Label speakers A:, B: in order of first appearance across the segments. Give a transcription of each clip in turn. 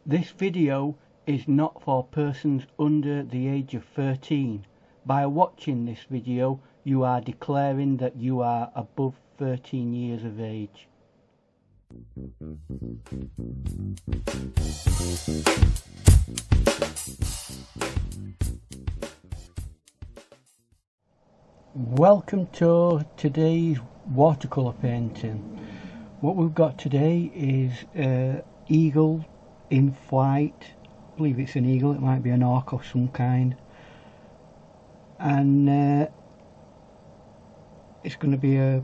A: This video is not for persons under the age of 13. By watching this video, you are declaring that you are above 13 years of age. Welcome to today's watercolour painting. What we've got today is an eagle in flight. I believe it's an eagle, it might be an hawk of some kind, and it's going to be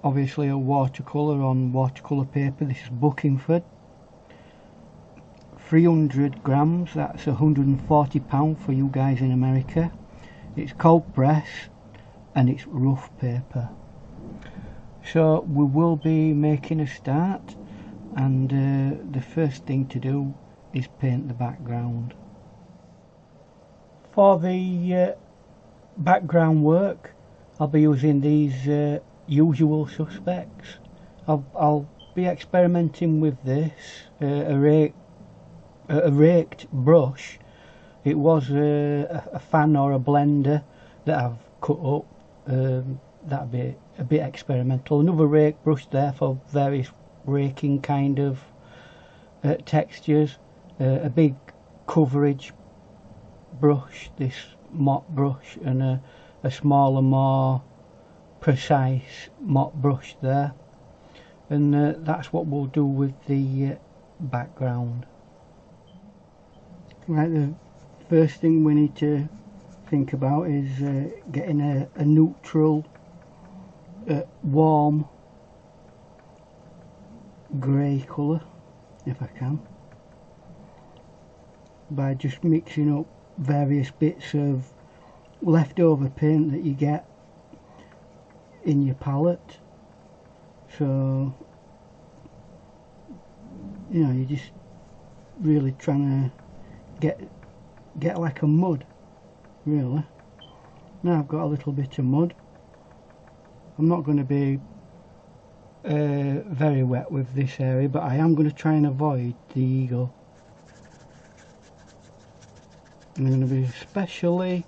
A: obviously a watercolour on watercolour paper. This is Buckingford, 300 grams, that's £140 for you guys in America. It's cold press and it's rough paper. So we will be making a start, and the first thing to do is paint the background. For the background work, I'll be using these usual suspects. I'll be experimenting with this, a raked brush. It was a fan or a blender that I've cut up. That'd be a bit experimental. Another rake brush there for various raking kind of textures. A big coverage brush, this mop brush, and a smaller, more precise mop brush there. And that's what we'll do with the background. Right, the first thing we need to think about is getting a neutral, warm grey colour, if I can, by just mixing up various bits of leftover paint that you get in your palette. So, you know, you're just really trying to get like a mud, really. Now I've got a little bit of mud. I'm not going to be very wet with this area, but I am going to try and avoid the eagle. I'm going to be especially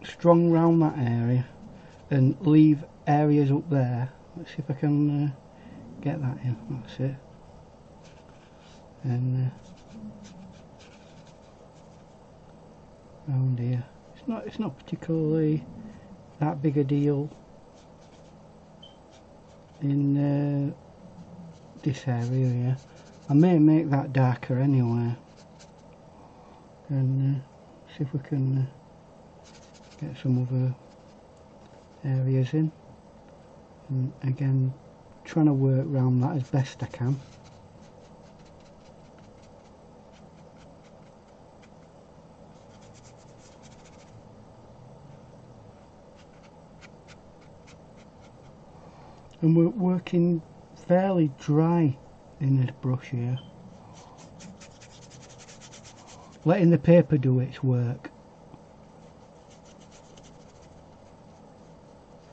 A: strong around that area and leave areas up there. Let's see if I can get that in. That's it. And around here, it's not particularly that big a deal in this area here. I may make that darker anyway, and see if we can get some other areas in. And again, trying to work around that as best I can. And we're working fairly dry in this brush here, letting the paper do its work.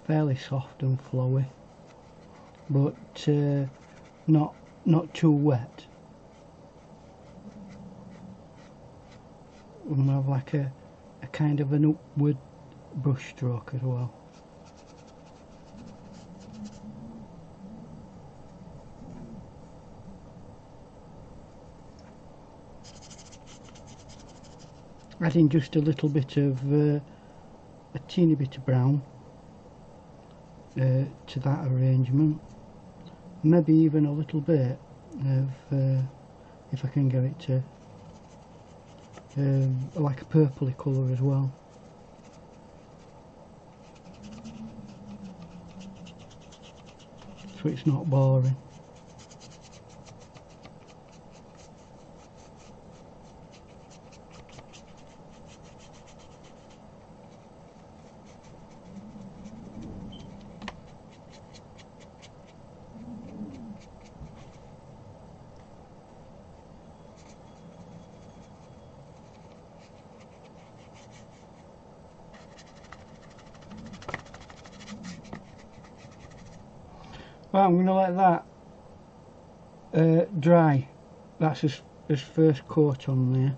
A: Fairly soft and flowy, but not too wet. We'll have like a kind of an upward brush stroke as well. Adding just a little bit of a teeny bit of brown to that arrangement, maybe even a little bit of if I can get it to like a purpley colour as well. So it's not boring. Well, I'm going to let that dry. That's as as first coat on there.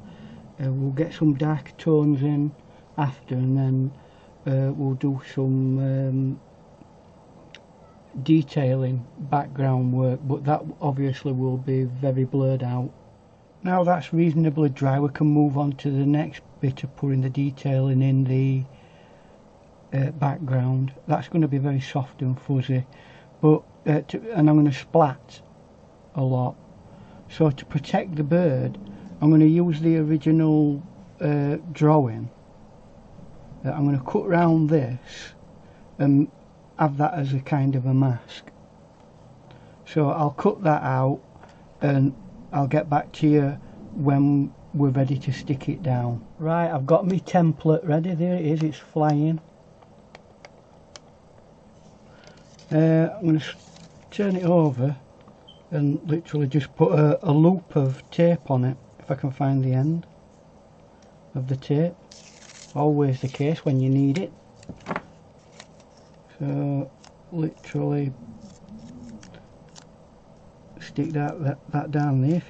A: We'll get some dark tones in after, and then we'll do some detailing background work, but that obviously will be very blurred out. Now that's reasonably dry, we can move on to the next bit of putting the detailing in the background. That's going to be very soft and fuzzy, but and I'm going to splat a lot. So to protect the bird, I'm going to use the original drawing. I'm going to cut round this and have that as a kind of a mask. So I'll cut that out and I'll get back to you when we're ready to stick it down. Right, I've got my template ready. There it is, it's flying. I'm going to turn it over and literally just put a loop of tape on it, if I can find the end of the tape. Always the case when you need it. So literally stick that down there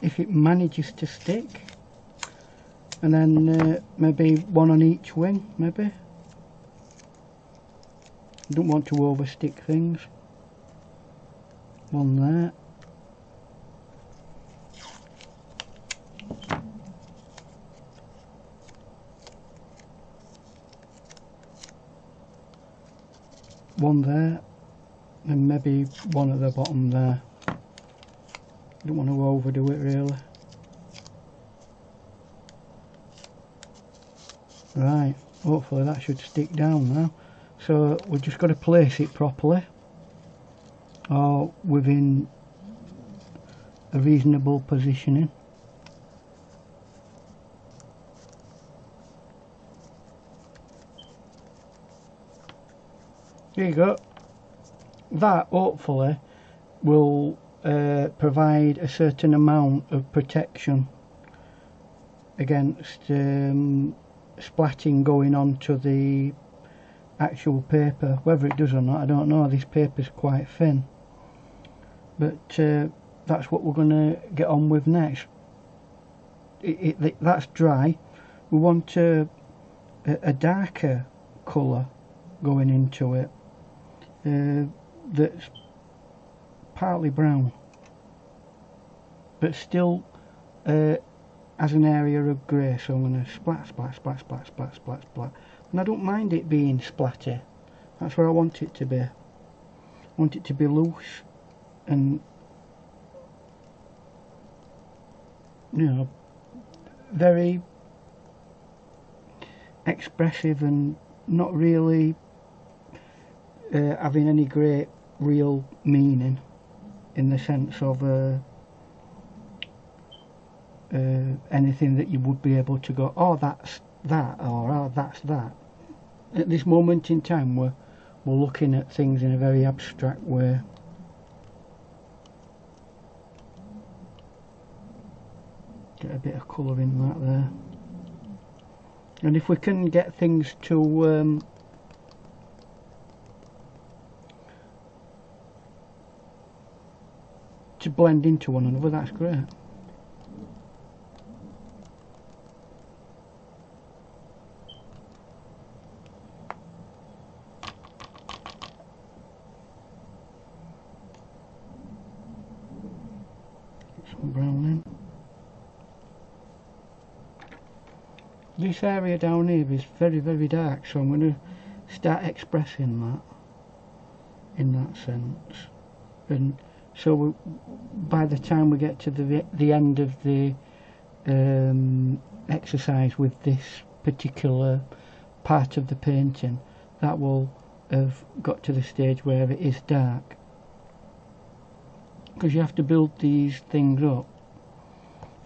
A: if it manages to stick, and then maybe one on each wing. Maybe don't want to overstick things. One there. One there, and maybe one at the bottom there. Don't want to overdo it really. Right, hopefully that should stick down now. So we've just got to place it properly, or within a reasonable positioning. There you go. That hopefully will provide a certain amount of protection against splatting going onto the actual paper. Whether it does or not, I don't know. This paper's quite thin, but that's what we're going to get on with next. That's dry. We want a darker colour going into it. That's partly brown, but still has an area of grey. So I'm going to splat, splat, splat, splat, splat, splat, splat, and I don't mind it being splatty. That's where I want it to be. I want it to be loose and, you know, very expressive and not really having any great real meaning in the sense of anything that you would be able to go, oh that's that, or oh that's that. At this moment in time we're looking at things in a very abstract way. Get a bit of colour in that there, and if we can get things to blend into one another, that's great. Get some brown in. This area down here is very, very dark, so I'm going to start expressing that in that sense. And so by the time we get to the end of the exercise with this particular part of the painting, that will have got to the stage where it is dark, because you have to build these things up.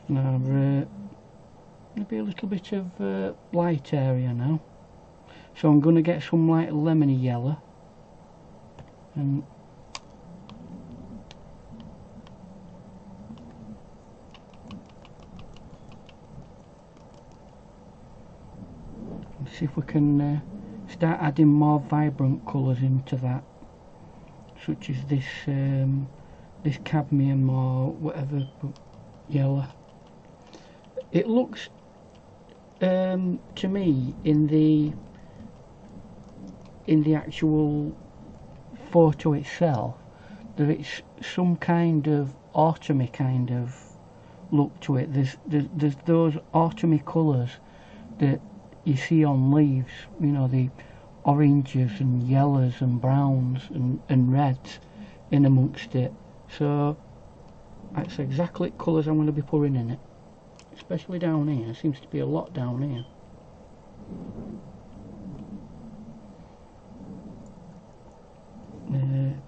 A: Now there'll be a little bit of light area now, so I'm going to get some like lemony yellow and see if we can start adding more vibrant colours into that, such as this this cadmium or whatever. yellow. It looks to me in the actual photo itself that it's some kind of autumny kind of look to it. There's those autumny colours that you see on leaves, you know, the oranges and yellows and browns and reds in amongst it. So that's exactly the colours I'm going to be putting in it, especially down here. There seems to be a lot down here.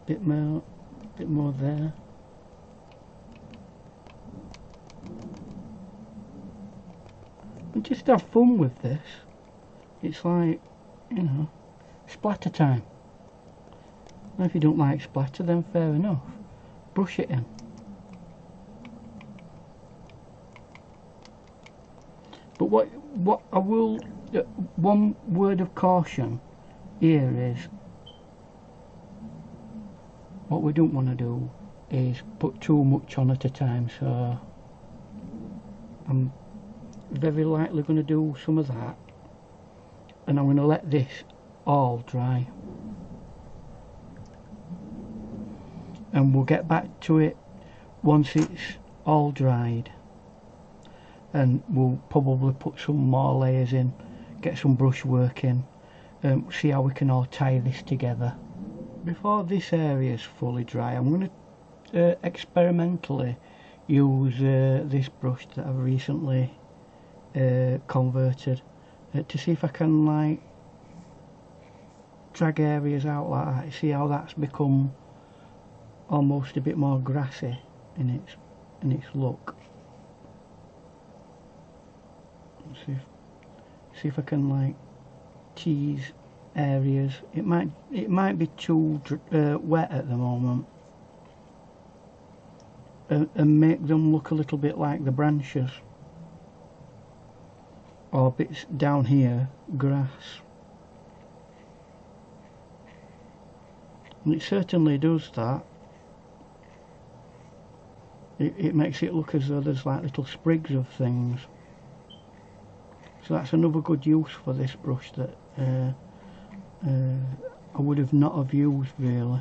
A: Bit more there. And just have fun with this. It's like, you know, splatter time. And if you don't like splatter, then fair enough. Brush it in. But what I will, one word of caution here is, what we don't want to do is put too much on at a time. So I'm very likely going to do some of that, and I'm going to let this all dry, and we'll get back to it once it's all dried, and we'll probably put some more layers in, get some brush work in, see how we can all tie this together. Before this area is fully dry, I'm going to experimentally use this brush that I've recently converted to see if I can like drag areas out like that. See how that's become almost a bit more grassy in its look. See if I can like tease areas. It might be too wet at the moment, and make them look a little bit like the branches, or bits down here grass. And it certainly does that. It makes it look as though there's like little sprigs of things. So that's another good use for this brush that I would have not have used really.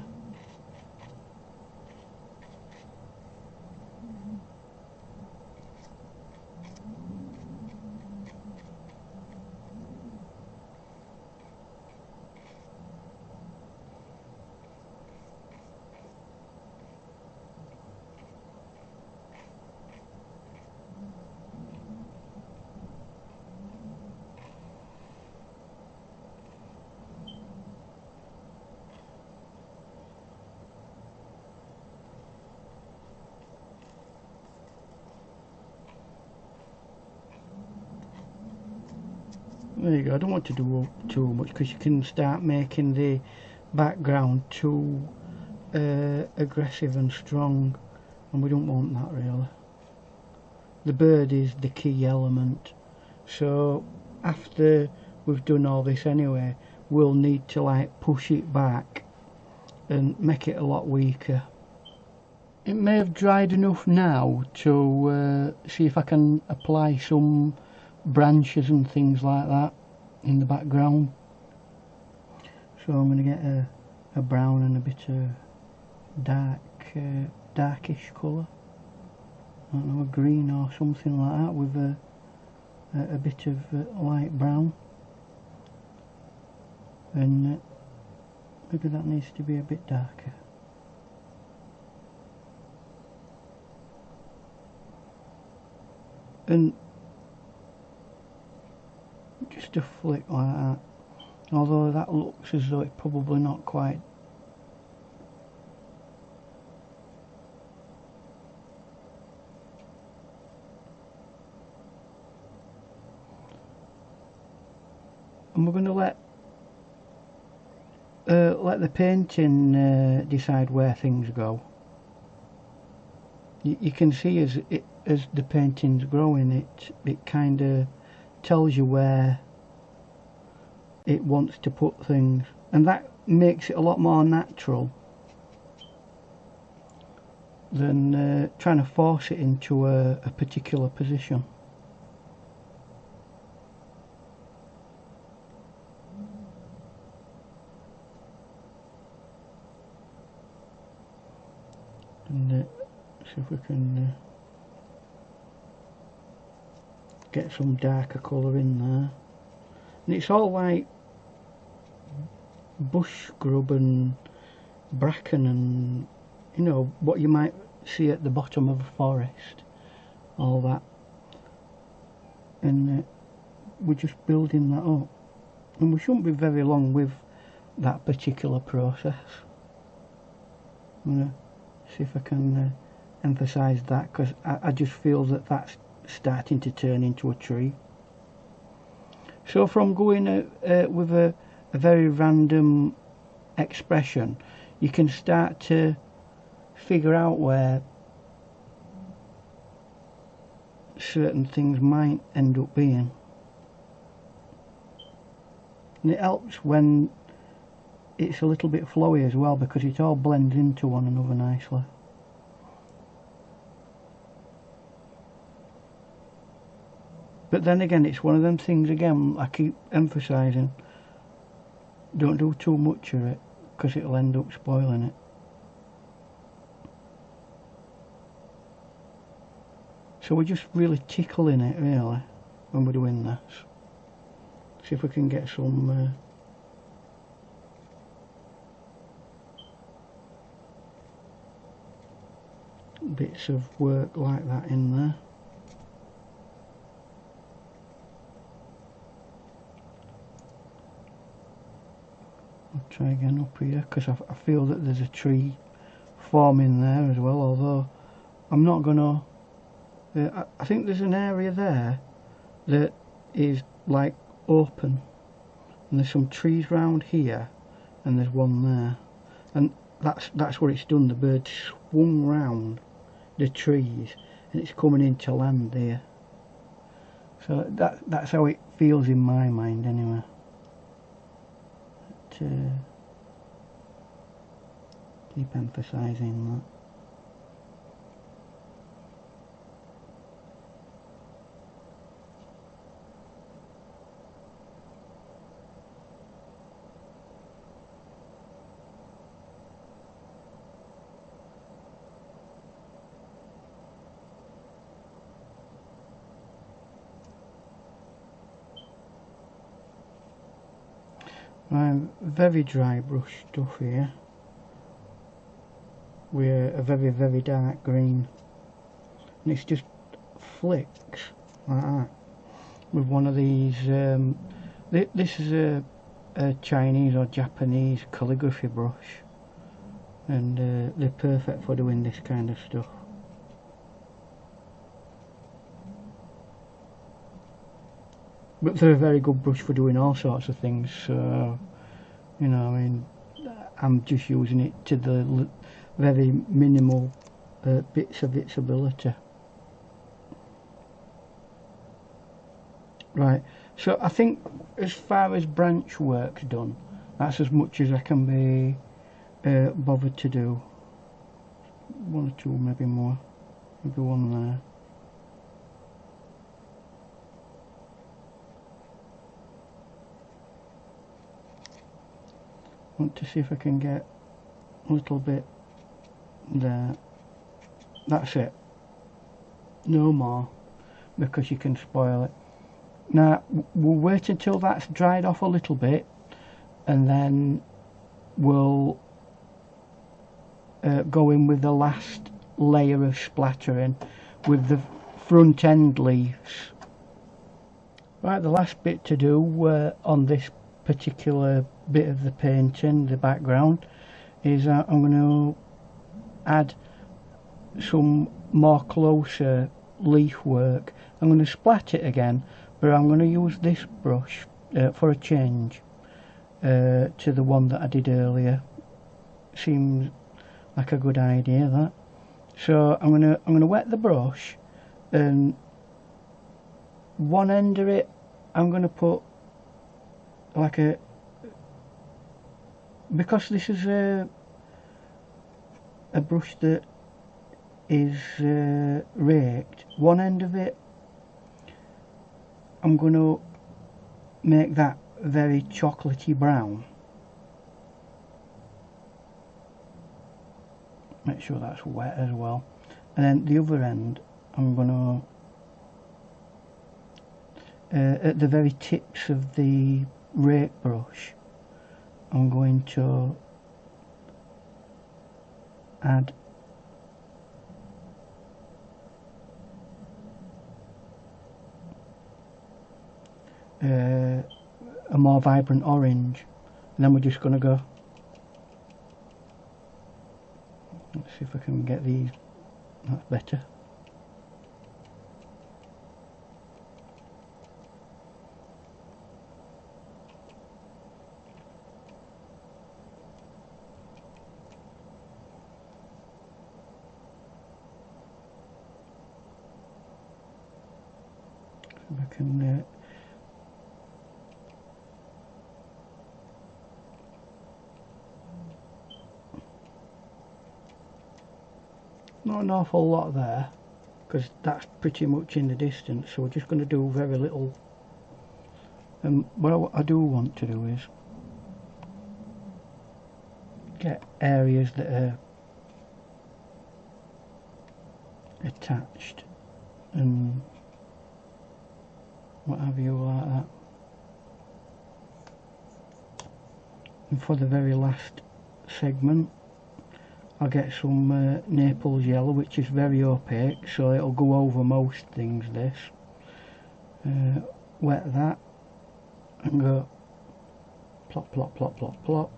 A: There you go. I don't want to do too much because you can start making the background too aggressive and strong, and we don't want that really. The bird is the key element, so after we've done all this anyway, we'll need to like push it back and make it a lot weaker. It may have dried enough now to see if I can apply some branches and things like that in the background. So I'm going to get a brown and a bit of darkish colour. I don't know, a green or something like that with a bit of light brown, and maybe that needs to be a bit darker. And just a flick like that, although that looks as though it's probably not quite. And we're going to let the painting decide where things go. You can see as the painting's growing, it kind of tells you where it wants to put things, and that makes it a lot more natural. than trying to force it into a particular position. And see if we can get some darker colour in there. And it's all like bush scrub and bracken and, you know, what you might see at the bottom of a forest, all that. And we're just building that up, and we shouldn't be very long with that particular process. I'm going to see if I can emphasise that, because I just feel that that's starting to turn into a tree. So from going with a very random expression, you can start to figure out where certain things might end up being. And it helps when it's a little bit flowy as well, because it all blends into one another nicely. But then again, it's one of them things again, I keep emphasising, don't do too much of it, because it'll end up spoiling it. So we're just really tickling it really when we're doing this. See if we can get some bits of work like that in there. I'll try again up here, because I feel that there's a tree forming there as well, although I'm not gonna I think there's an area there that is like open, and there's some trees round here, and there's one there, and that's what it's done. The bird swung round the trees and it's coming into land there. So that's how it feels in my mind anyway. But, keep emphasising that. Very dry brush stuff here with a very dark green, and it's just flicks like that with one of these. This is a Chinese or Japanese calligraphy brush, and they're perfect for doing this kind of stuff. But they're a very good brush for doing all sorts of things, so, you know, I mean, I'm just using it to the very minimal bits of its ability. Right, so I think as far as branch work's done, that's as much as I can be bothered to do. One or two, maybe more, maybe one there. Want to see if I can get a little bit there. That's it, no more, because you can spoil it. Now we'll wait until that's dried off a little bit, and then we'll go in with the last layer of splattering with the front end leaves. Right, the last bit to do on this particular bit of the painting, the background, is I'm going to add some more closer leaf work. I'm going to splat it again, but I'm going to use this brush for a change to the one that I did earlier. Seems like a good idea, that. So I'm going to wet the brush, and one end of it I'm going to put like a, because this is a brush that is raked, one end of it I'm going to make that very chocolatey brown. Make sure that's wet as well. And then the other end I'm going to, at the very tips of the rake brush, I'm going to add a more vibrant orange, and then we're just going to go, let's see if I can get these, that's better. If I can not an awful lot there, because that's pretty much in the distance, so we're just going to do very little. And what I do want to do is get areas that are attached and what have you, like that. And for the very last segment I'll get some Naples yellow, which is very opaque, so it'll go over most things, this. Wet that and go plop plop plop plop plop.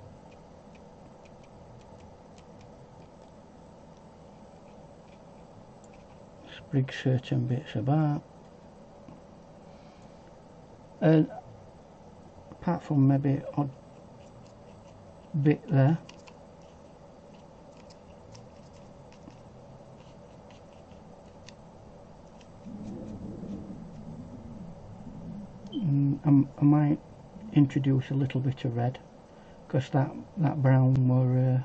A: Sprig certain bits about. And apart from maybe odd bit there, I might introduce a little bit of red, because that brown were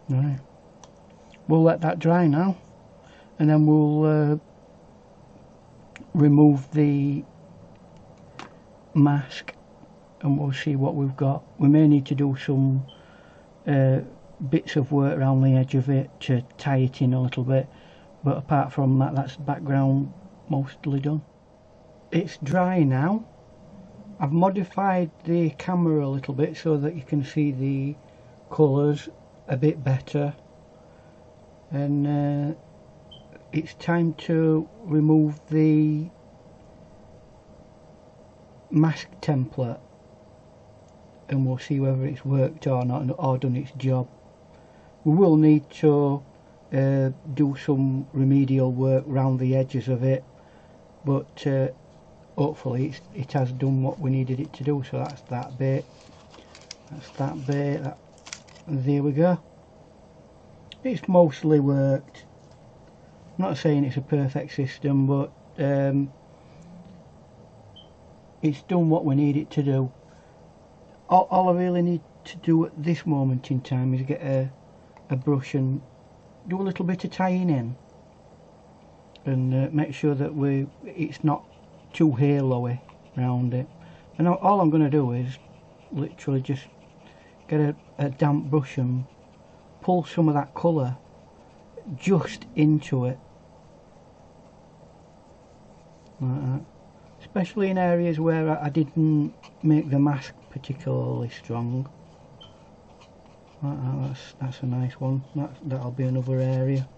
A: right. We'll let that dry now, and then we'll remove the mask and we'll see what we've got. We may need to do some bits of work around the edge of it to tie it in a little bit, but apart from that, that's background mostly done. It's dry now. I've modified the camera a little bit so that you can see the colours a bit better, and it's time to remove the mask template, and we'll see whether it's worked or not, or done its job. We will need to do some remedial work around the edges of it, but hopefully it has done what we needed it to do. So that's that bit, that's that bit, and there we go. It's mostly worked. I'm not saying it's a perfect system, but it's done what we need it to do. All I really need to do at this moment in time is get a brush and do a little bit of tying in, and make sure that it's not too halo-y around it. And all I'm going to do is literally just get a damp brush and pull some of that colour just into it, like that. Especially in areas where I didn't make the mask particularly strong. That's a nice one. That'll be another area.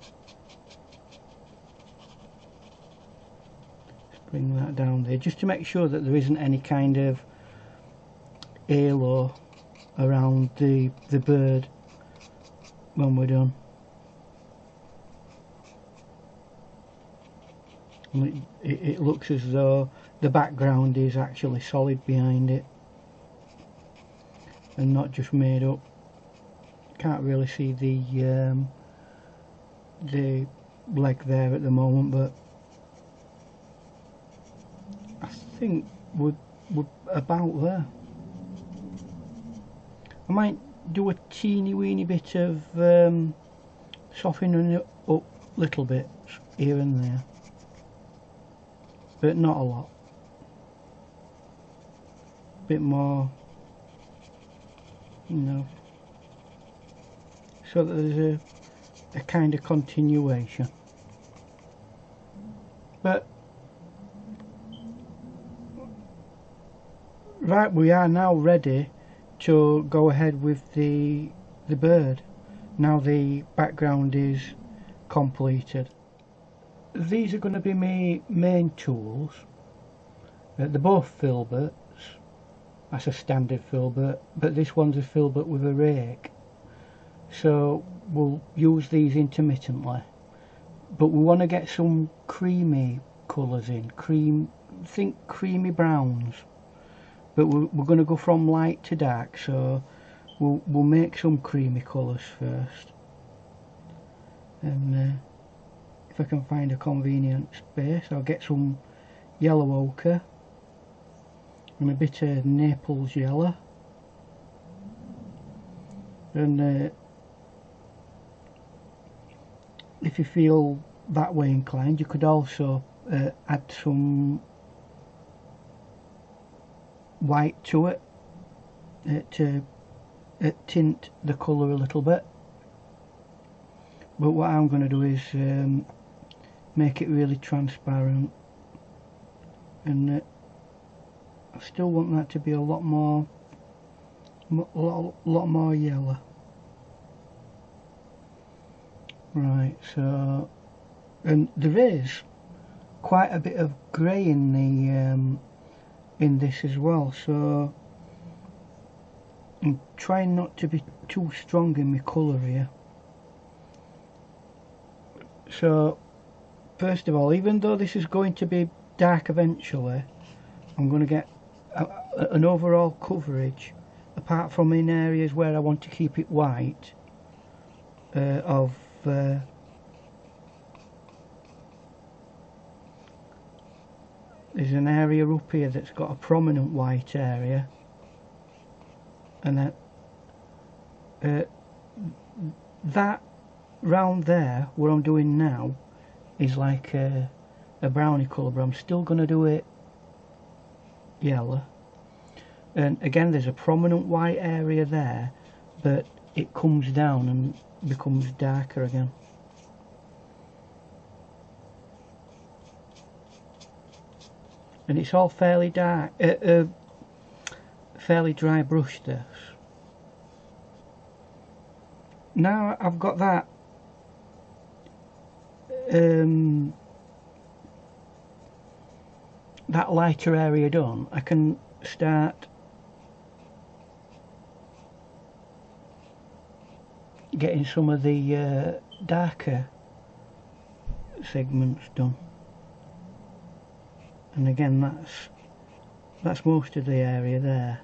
A: Just bring that down there, just to make sure that there isn't any kind of halo around the bird when we're done. It looks as though the background is actually solid behind it and not just made up. Can't really see the leg there at the moment, but I think we're about there. I might do a teeny weeny bit of softening it up little bits here and there, but not a lot. Bit more, you know, so that there's a kind of continuation. But right, we are now ready to go ahead with the bird. Now the background is completed. These are going to be my main tools. They're both filberts. That's a standard filbert, but this one's a filbert with a rake. So we'll use these intermittently. But we want to get some creamy colours in. Think creamy browns. But we're going to go from light to dark, so we'll make some creamy colours first. And if I can find a convenient space, I'll get some yellow ochre and a bit of Naples yellow, and if you feel that way inclined, you could also add some white to it to tint the colour a little bit. But what I'm going to do is make it really transparent, and I still want that to be a lot more yellow. Right, so, and there is quite a bit of grey in the in this as well, so I'm trying not to be too strong in my colour here. So first of all, even though this is going to be dark eventually, I'm going to get an overall coverage, apart from in areas where I want to keep it white, of there's an area up here that's got a prominent white area, and that round there, what I'm doing now, is like a brownie colour, but I'm still going to do it yellow. And again, there's a prominent white area there, but it comes down and becomes darker again. And it's all fairly dark, fairly dry brush this. Now I've got that that lighter area done, I can start getting some of the darker segments done. And again, that's most of the area there.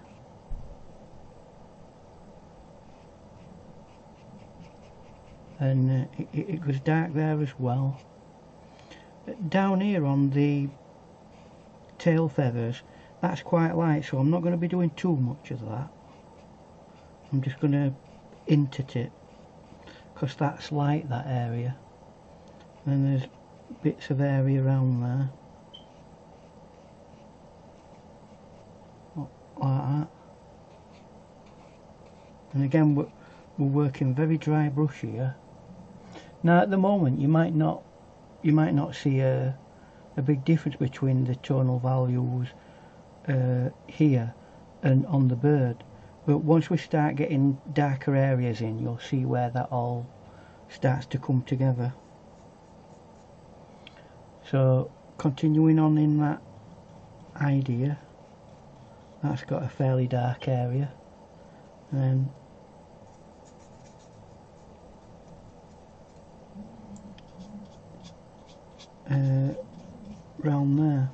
A: And it goes dark there as well. Down here on the tail feathers, that's quite light, so I'm not going to be doing too much of that. I'm just going to intint it, because that's light, that area. And there's bits of area around there, like that. And again, we're working very dry brush here. Now at the moment you might not see a big difference between the tonal values here and on the bird, but once we start getting darker areas in, you'll see where that all starts to come together. So continuing on in that idea, that's got a fairly dark area, and round there.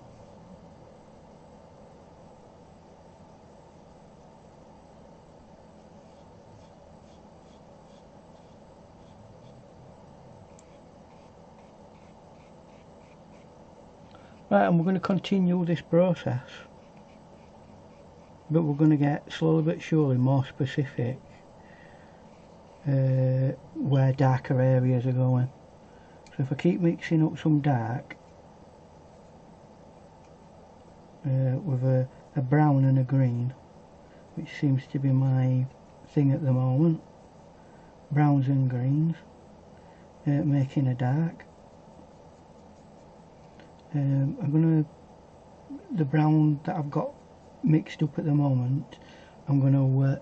A: Right, and we're going to continue this process, but we're going to get slowly but surely more specific where darker areas are going. So if I keep mixing up some dark with a brown and a green, which seems to be my thing at the moment, browns and greens, making a dark. I'm going to, the brown that I've got mixed up at the moment, I'm going to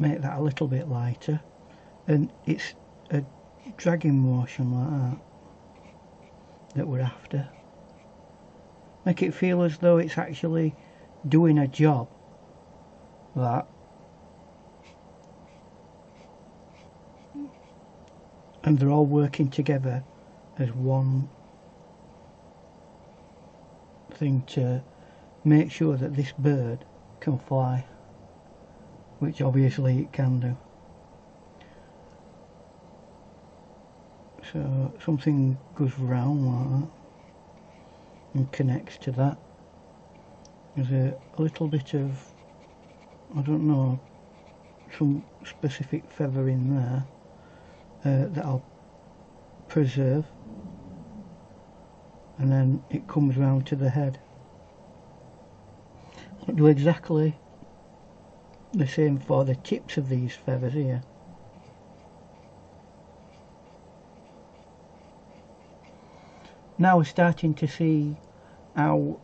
A: make that a little bit lighter, and it's a dragging motion like that we're after. Make it feel as though it's actually doing a job, that, and they're all working together as one thing to make sure that this bird can fly, which obviously it can do. So something goes round like that and connects to that. There's a little bit of, I don't know, some specific feather in there that I'll preserve, and then it comes round to the head. I'll do exactly the same for the tips of these feathers here. Now we're starting to see how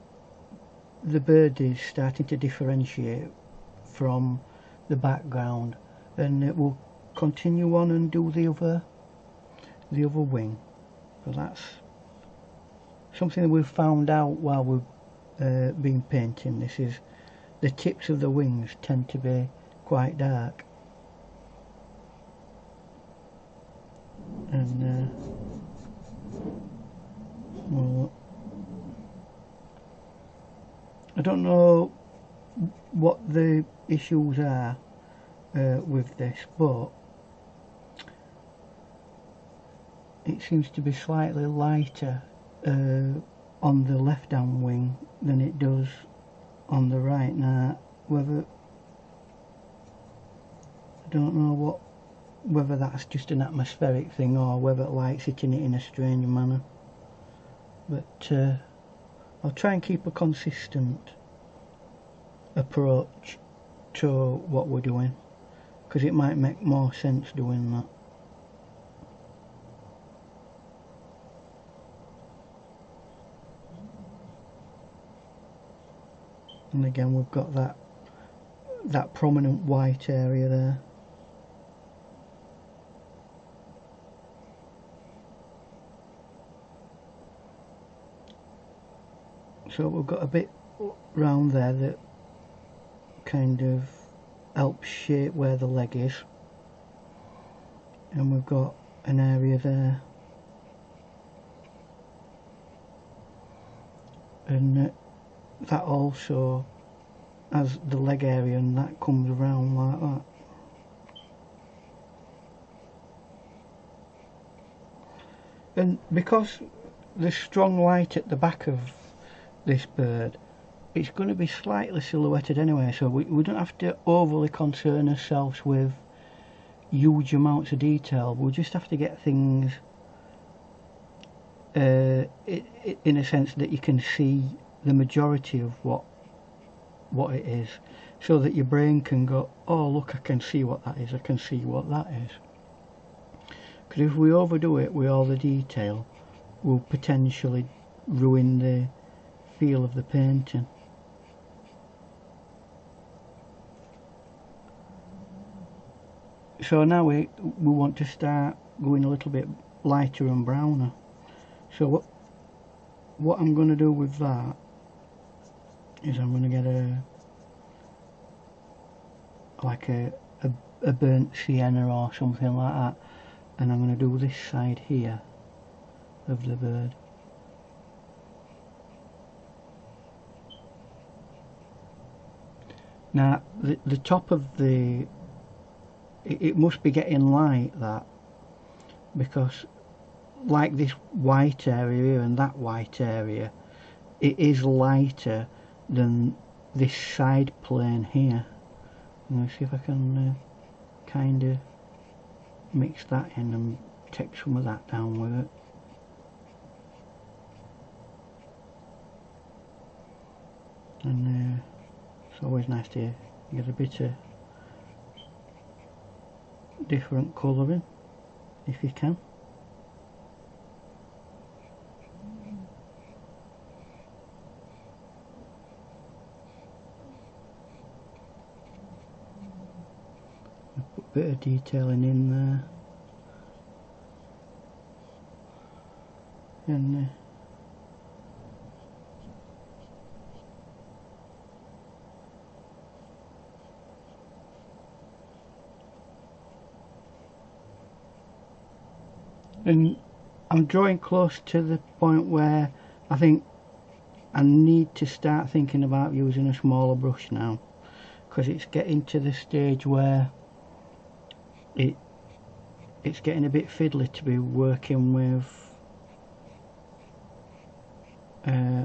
A: the bird is starting to differentiate from the background, and it will continue on and do the other wing. So that's something that we've found out while we've been painting. This is, the tips of the wings tend to be quite dark, and well, I don't know what the issues are with this, but it seems to be slightly lighter on the left hand wing than it does on the right. Now whether, I don't know whether that's just an atmospheric thing or whether light's hitting it in a strange manner, but I'll try and keep a consistent approach to what we're doing, because it might make more sense doing that. And again, we've got that prominent white area there. So we've got a bit round there that kind of helps shape where the leg is, and we've got an area there, and that also has the leg area, and that comes around like that. And because there's strong light at the back of this bird, it's going to be slightly silhouetted anyway, so we don't have to overly concern ourselves with huge amounts of detail. We'll just have to get things in a sense that you can see the majority of what it is, so that your brain can go, oh look, I can see what that is, I can see what that is. Because if we overdo it with all the detail, we'll potentially ruin the feel of the painting. So now we want to start going a little bit lighter and browner. So what I'm going to do with that is I'm going to get a burnt sienna or something like that, and I'm going to do this side here of the bird. Now the top of it must be getting light, that, because like this white area and that white area, it is lighter than this side plane here. I'm going to see if I can kind of mix that in and take some of that down with it. And it's always nice to get a bit of different colouring if you can. Put a bit of detailing in there. And I'm drawing close to the point where I think I need to start thinking about using a smaller brush now, because it's getting to the stage where it's getting a bit fiddly to be working with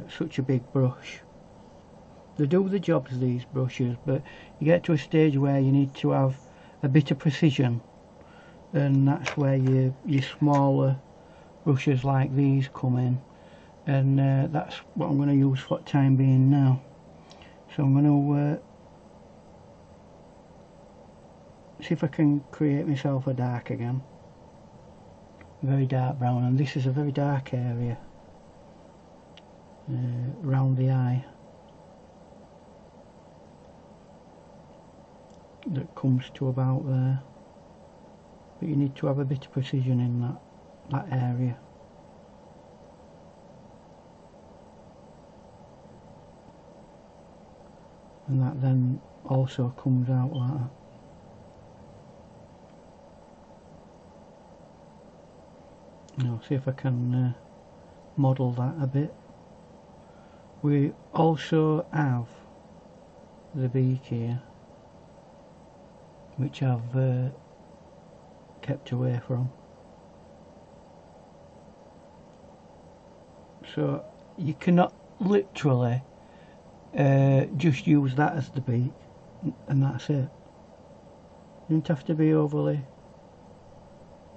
A: such a big brush. They do the jobs, these brushes, but you get to a stage where you need to have a bit of precision, and that's where your smaller brushes like these come in, and that's what I'm going to use for the time being now. So I'm going to see if I can create myself a dark again, very dark brown, and this is a very dark area around the eye that comes to about there, but you need to have a bit of precision in that area. And that then also comes out like that. Now see if I can model that a bit. We also have the beak here, which I've kept away from. So you cannot literally just use that as the beak and that's it. You don't have to be overly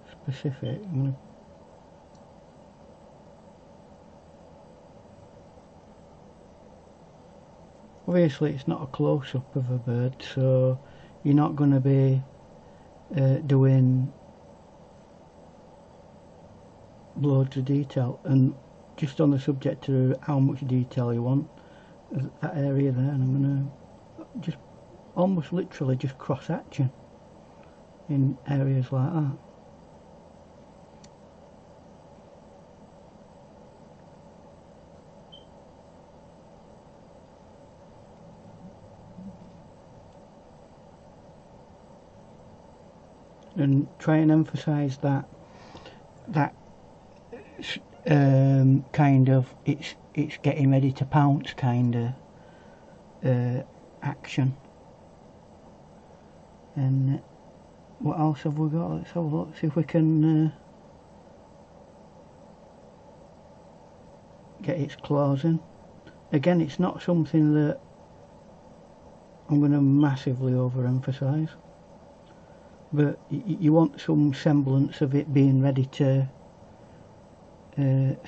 A: specific. Obviously it's not a close-up of a bird, so you're not going to be doing loads of detail. And just on the subject of how much detail you want, that area there, and I'm going to just almost literally just cross action in areas like that. And try and emphasize that kind of it's getting ready to pounce kind of action. And what else have we got? Let's have a look, see if we can get its claws in. Again, it's not something that I'm going to massively overemphasize, but you want some semblance of it being ready to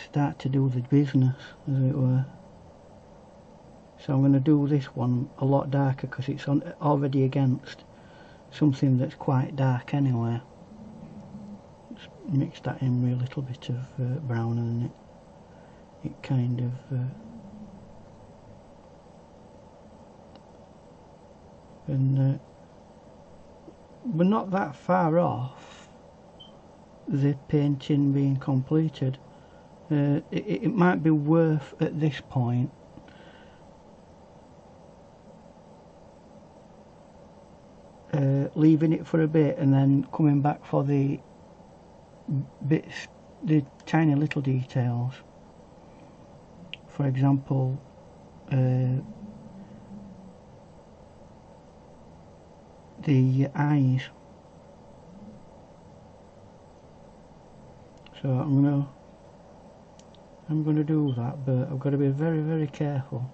A: start to do the business, as it were. So I'm going to do this one a lot darker because it's already against something that's quite dark anyway. Just mix that in with a little bit of brown, and it kind of and we're not that far off the painting being completed. It might be worth at this point leaving it for a bit and then coming back for the bits, the tiny little details. For example, the eyes. So I'm going to I'm going to do that, but I've got to be very, very careful.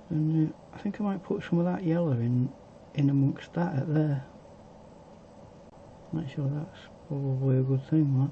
A: And I think I might put some of that yellow in amongst that at there. Not sure that's probably a good thing, that.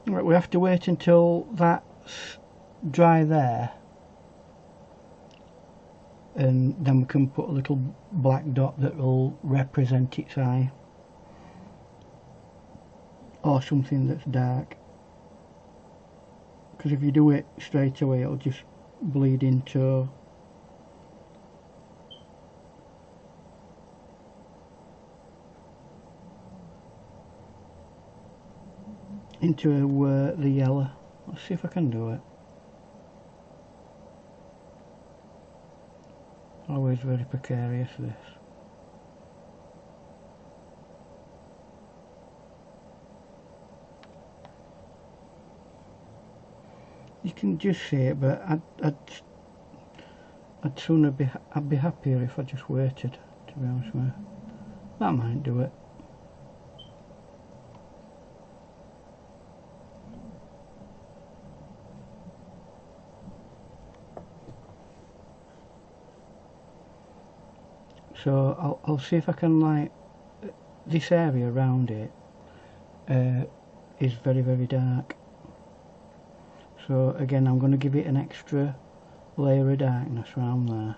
A: Right, we have to wait until that's dry there, and then we can put a little black dot that will represent its eye, or something that's dark, because if you do it straight away it'll just bleed into the yellow. Let's see if I can do it. Always very precarious, this. You can just see it, but I'd sooner I'd be happier if I just waited, to be honest with you. That might do it. So I'll see if I can, like, this area around it is very, very dark. So again, I'm going to give it an extra layer of darkness around there.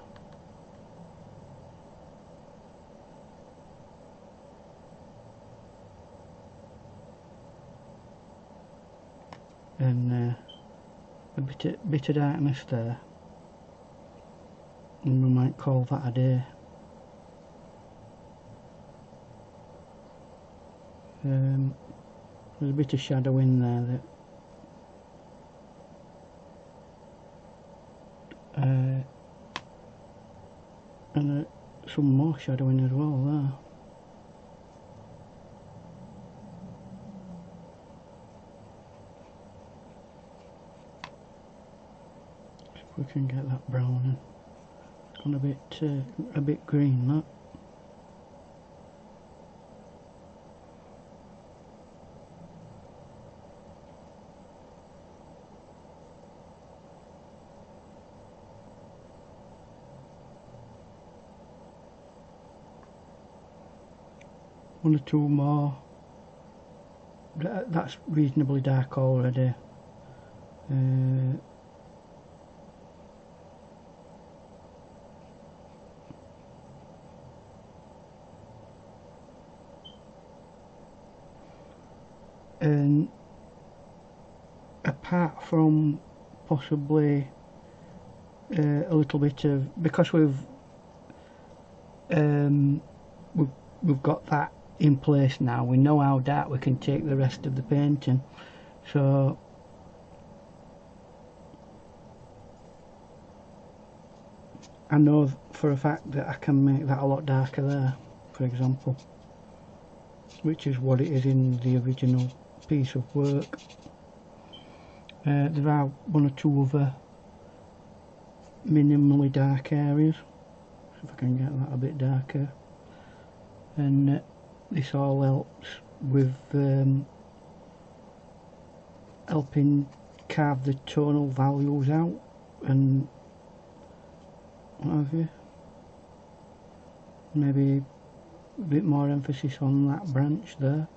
A: And a bit of darkness there. And we might call that a day. There's a bit of shadow in there that and some more shadow in as well there. If we can get that brown in. It's gone a bit green, that. One or two more. That's reasonably dark already. And apart from possibly a little bit of, because we've got that in place now, we know how dark we can take the rest of the painting, so I know for a fact that I can make that a lot darker there, for example, which is what it is in the original piece of work. There are one or two other minimally dark areas, so if I can get that a bit darker. And this all helps with helping carve the tonal values out and what have you. Maybe a bit more emphasis on that branch there.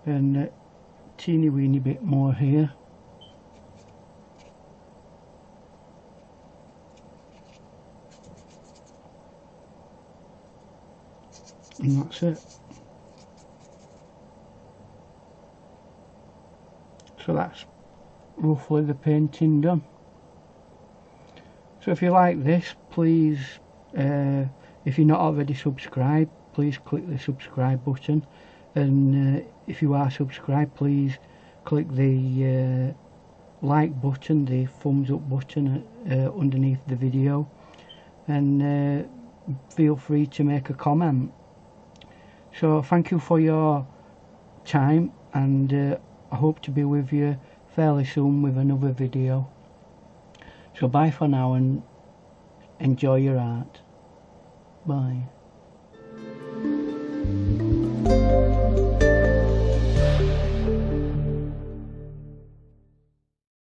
A: And a teeny weeny bit more here. And that's it. So that's roughly the painting done. So if you like this, please If you're not already subscribed, please click the subscribe button, and if you are subscribed, please click the like button, the thumbs up button underneath the video, and feel free to make a comment. So thank you for your time, and I hope to be with you fairly soon with another video. So bye for now, and enjoy your art. Bye.